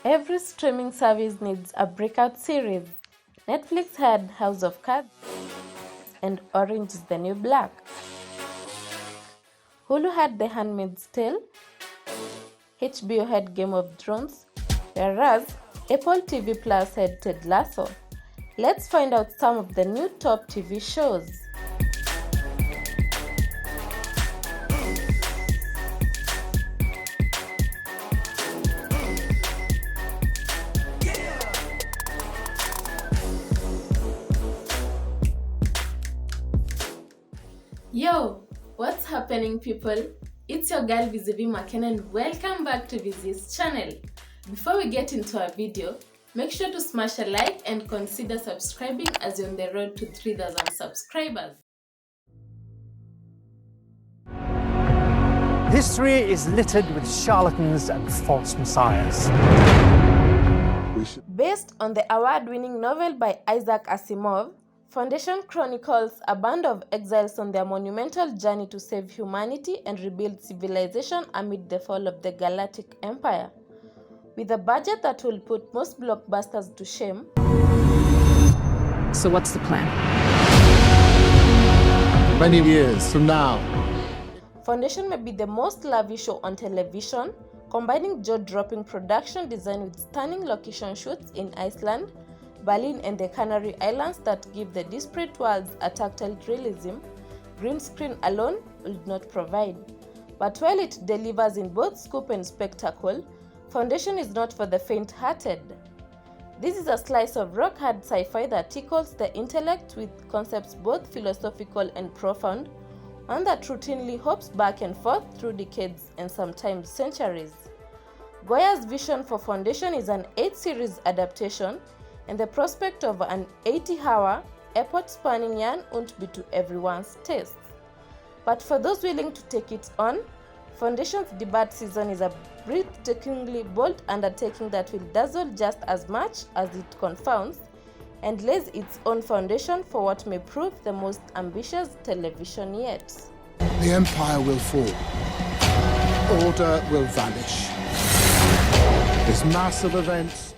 Every streaming service needs a breakout series. Netflix had House of Cards and Orange is the New Black. Hulu had The Handmaid's Tale. HBO had Game of Thrones, whereas Apple TV Plus had Ted Lasso. Let's find out some of the new top TV shows. Yo, what's happening, people? It's your girl Vizzie Makena and welcome back to Vizzie's channel. Before we get into our video, make sure to smash a like and consider subscribing as you're on the road to 3,000 subscribers. History is littered with charlatans and false messiahs. Based on the award-winning novel by Isaac Asimov, Foundation chronicles a band of exiles on their monumental journey to save humanity and rebuild civilization amid the fall of the Galactic Empire. With a budget that will put most blockbusters to shame. So what's the plan? Many years from now, Foundation may be the most lavish show on television, combining jaw-dropping production design with stunning location shoots in Iceland, Berlin and the Canary Islands that give the disparate worlds a tactile realism green screen alone would not provide. But while it delivers in both scope and spectacle, Foundation is not for the faint-hearted. This is a slice of rock-hard sci-fi that tickles the intellect with concepts both philosophical and profound, one that routinely hops back and forth through decades and sometimes centuries. Goya's vision for Foundation is an 8-series adaptation, and the prospect of an 80-hour, epoch-spanning yarn won't be to everyone's taste. But for those willing to take it on, Foundation's debut season is a breathtakingly bold undertaking that will dazzle just as much as it confounds, and lays its own foundation for what may prove the most ambitious television yet. the empire will fall. Order will vanish. This massive event.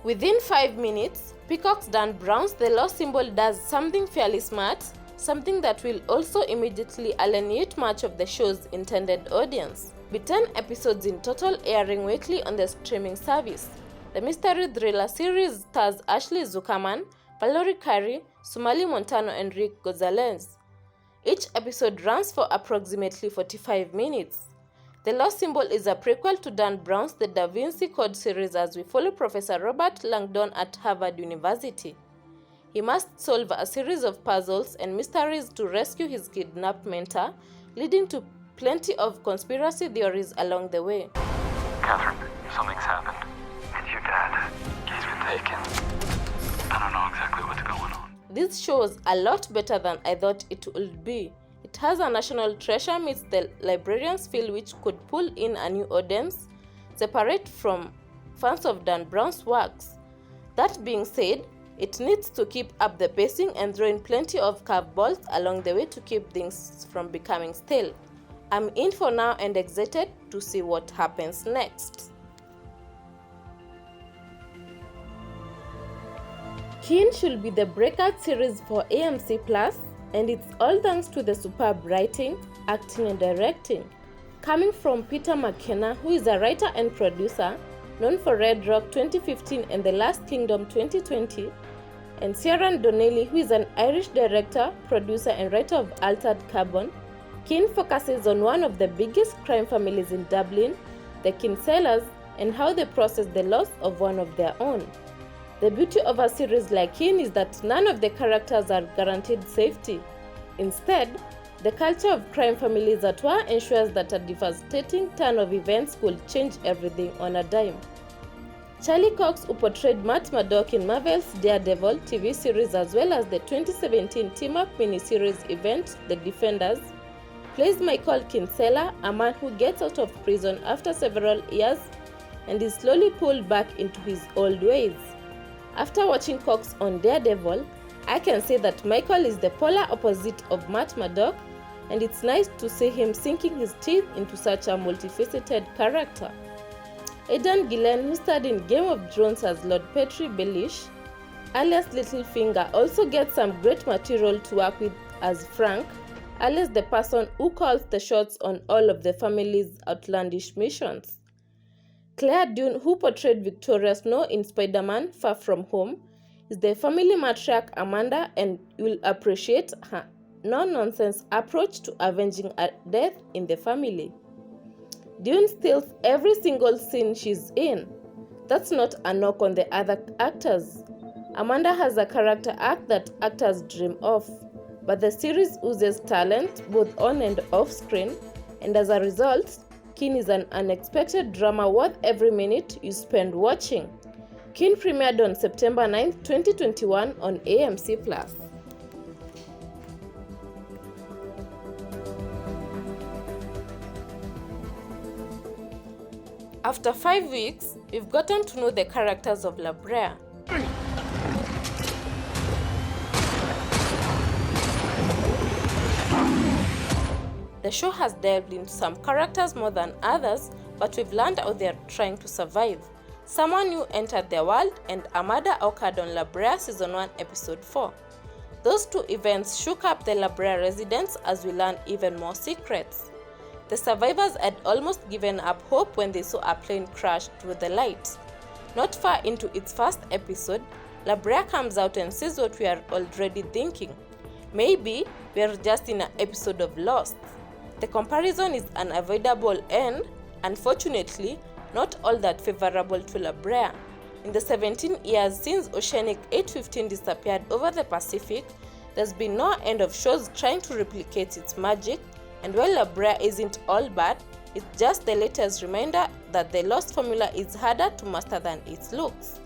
Within 5 minutes, Peacock's Dan Brown's The Lost Symbol does something fairly smart, something that will also immediately alienate much of the show's intended audience. With 10 episodes in total airing weekly on the streaming service, the mystery thriller series stars Ashley Zuckerman, Valerie Curry, Sumali Montano and Rick Gonzalez. Each episode runs for approximately 45 minutes. The Lost Symbol is a prequel to Dan Brown's The Da Vinci Code series as we follow Professor Robert Langdon at Harvard University. He must solve a series of puzzles and mysteries to rescue his kidnapped mentor, leading to plenty of conspiracy theories along the way. Catherine, something's happened. It's your dad. He's been taken. I don't know exactly what's going on. This shows a lot better than I thought it would be. It has a national treasure meets the librarian's feel which could pull in a new audience, separate from fans of Dan Brown's works. That being said, it needs to keep up the pacing and throw in plenty of curveballs along the way to keep things from becoming stale. I'm in for now and excited to see what happens next. Keen should be the breakout series for AMC Plus, and it's all thanks to the superb writing, acting and directing. Coming from Peter Makena, who is a writer and producer, known for Red Rock 2015 and The Last Kingdom 2020, and Ciaran Donnelly, who is an Irish director, producer and writer of Altered Carbon, Keen focuses on one of the biggest crime families in Dublin, the Kinsellas, and how they process the loss of one of their own. The beauty of a series like Keen is that none of the characters are guaranteed safety. Instead, the culture of crime families at war ensures that a devastating turn of events could change everything on a dime. Charlie Cox, who portrayed Matt Murdock in Marvel's Daredevil TV series as well as the 2017 team-up miniseries event The Defenders, plays Michael Kinsella, a man who gets out of prison after several years and is slowly pulled back into his old ways. After watching Cox on Daredevil, I can say that Michael is the polar opposite of Matt Murdock, and it's nice to see him sinking his teeth into such a multifaceted character. Aidan Gillen, who starred in Game of Thrones as Lord Petri Baelish, alias Littlefinger, also gets some great material to work with as Frank, alias the person who calls the shots on all of the family's outlandish missions. Claire Dune, who portrayed Victoria Snow in Spider-Man Far From Home, is the family matriarch Amanda, and you'll appreciate her no-nonsense approach to avenging a death in the family. Dune steals every single scene she's in. That's not a knock on the other actors. Amanda has a character arc that actors dream of, but the series oozes talent both on and off screen, and as a result, Kin is an unexpected drama worth every minute you spend watching. Kin premiered on September 9, 2021 on AMC+. After 5 weeks, we've gotten to know the characters of Brea. The show has delved into some characters more than others, but we've learned how they're trying to survive. Someone new entered their world, and a murder occurred on Brea Season 1, Episode 4. Those two events shook up the Brea residents as we learned even more secrets. The survivors had almost given up hope when they saw a plane crash through the lights. Not far into its first episode, Brea comes out and says what we are already thinking. Maybe we are just in an episode of Lost. The comparison is unavoidable and, unfortunately, not all that favorable to Brea. In the 17 years since Oceanic 815 disappeared over the Pacific, there's been no end of shows trying to replicate its magic, and while Brea isn't all bad, it's just the latest reminder that the Lost formula is harder to master than it looks.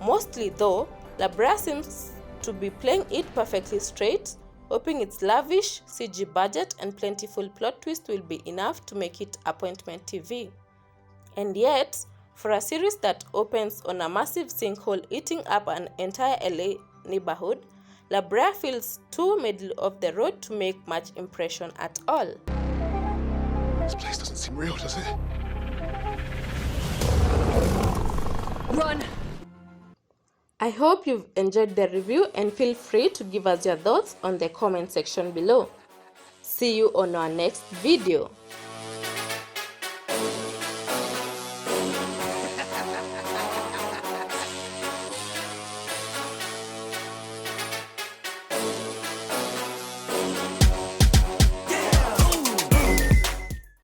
Mostly though, Brea seems to be playing it perfectly straight, hoping its lavish CG budget and plentiful plot twist will be enough to make it appointment TV. And yet, for a series that opens on a massive sinkhole eating up an entire LA neighborhood, Brea feels too middle of the road to make much impression at all. This place doesn't seem real, does it? Run! I hope you've enjoyed the review, and feel free to give us your thoughts on the comment section below. See you on our next video.